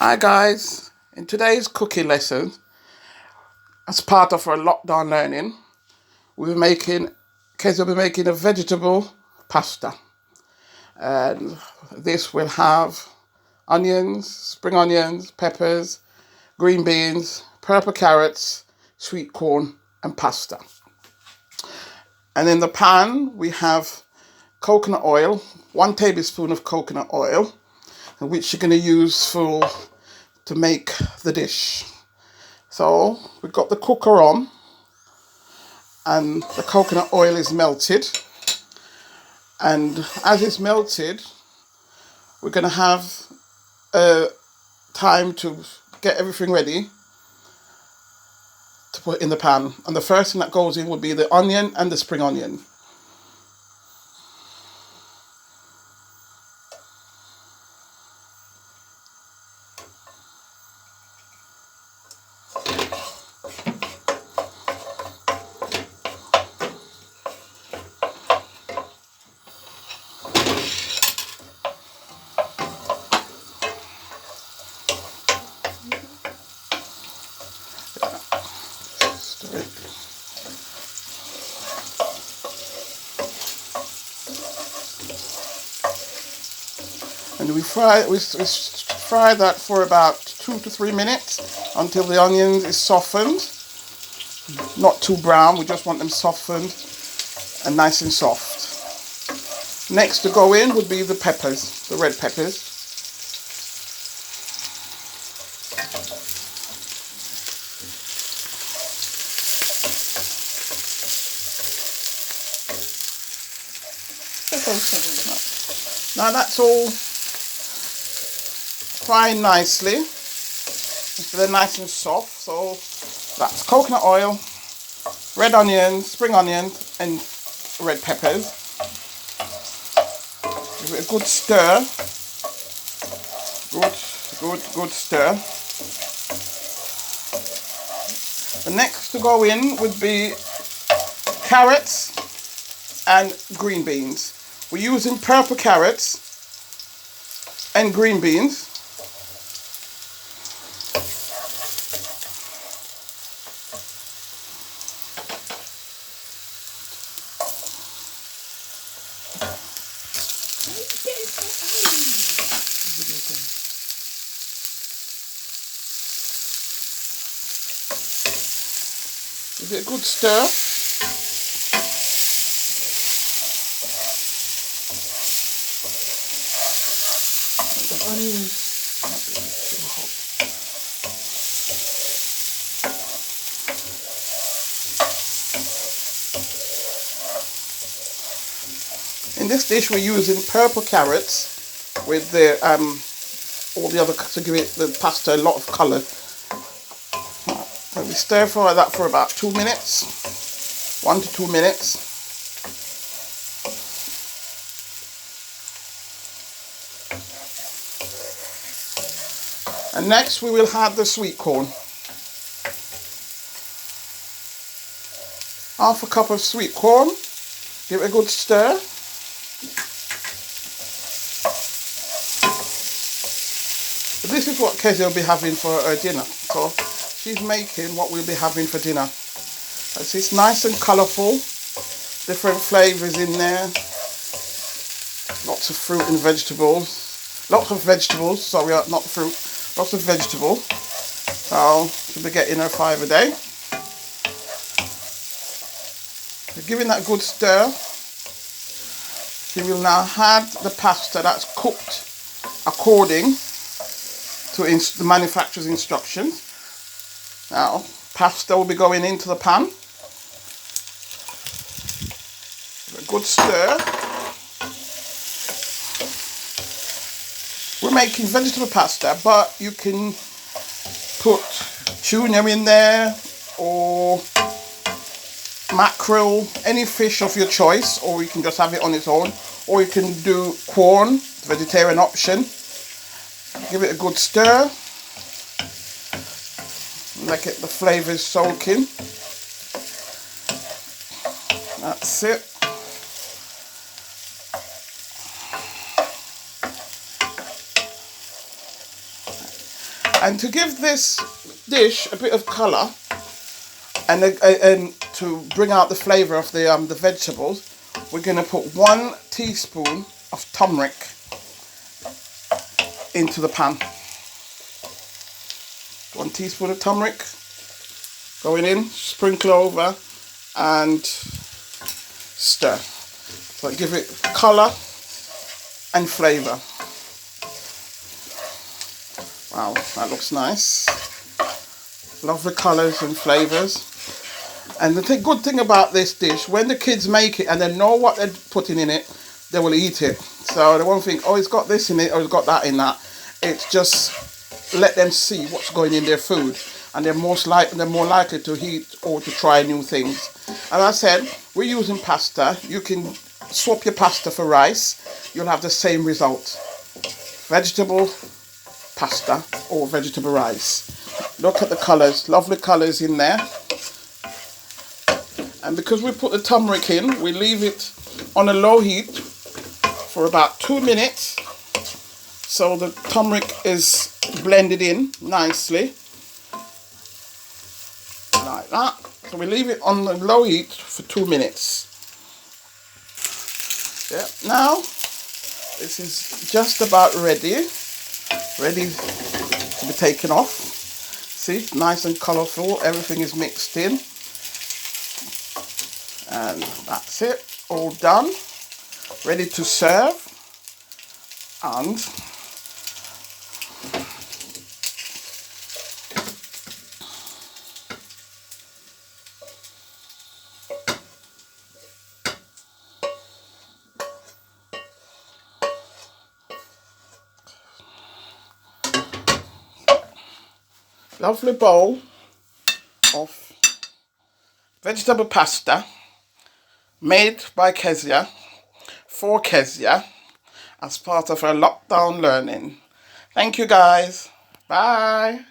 Hi guys, in today's cooking lesson, as part of our lockdown learning, Kezia will be making a vegetable pasta. And this will have onions, spring onions, peppers, green beans, purple carrots, sweet corn and pasta. And in the pan we have coconut oil, 1 tablespoon of coconut oil, which you're going to use to make the dish. So we've got the cooker on and the coconut oil is melted, and as it's melted we're going to have time to get everything ready to put in the pan. And the first thing that goes in would be the onion and the spring onion. And we fry that for about 2 to 3 minutes until the onion is softened. Not too brown, we just want them softened and nice and soft. Next to go in would be the peppers, the red peppers. Now that's all frying nicely. They're nice and soft. So that's coconut oil, red onions, spring onions and red peppers. Give it a good stir. Good stir. The next to go in would be carrots and green beans. We're using purple carrots and green beans. Give it a good stir. In this dish we're using purple carrots with the all the other to give it the pasta a lot of colour. So we stir fry that for about 2 minutes, 1 to 2 minutes. And next we will add the sweet corn. Half a cup of sweet corn. Give it a good stir. This is what Kezia will be having for her dinner. So she's making what we'll be having for dinner. It's nice and colourful. Different flavours in there. Lots of fruit and vegetables. Lots of vegetables, sorry, not fruit. Lots of vegetables. So she'll be getting her 5 a day. So giving that a good stir. She will now add the pasta that's cooked according to the manufacturer's instructions. Now, pasta will be going into the pan. Give it a good stir. We're making vegetable pasta, but you can put tuna in there or mackerel, any fish of your choice, or you can just have it on its own, or you can do corn, vegetarian option. Give it a good stir. Let the flavours soak in. That's it. And to give this dish a bit of colour and to bring out the flavour of the vegetables, we're going to put 1 teaspoon of turmeric into the pan. 1 teaspoon of turmeric going in, sprinkle over and stir. So give it colour and flavour. Wow, that looks nice. Lovely colours and flavours. And the good thing about this dish, when the kids make it and they know what they're putting in it, they will eat it. So they won't think, oh, it's got this in it or it's got that in that. It's just let them see what's going in their food, and they're more likely to eat or to try new things. As I said, we're using pasta. You can swap your pasta for rice. You'll have the same result. Vegetable pasta or vegetable rice. Look at the colours, lovely colours in there. And because we put the turmeric in, we leave it on a low heat for about 2 minutes, so the turmeric is blended in nicely like that. So we leave it on the low heat for 2 minutes. Yeah, now this is just about ready to be taken off. See, nice and colourful, everything is mixed in. And that's it, all done, ready to serve. And lovely bowl of vegetable pasta made by Kezia for Kezia as part of her lockdown learning. Thank you guys. Bye.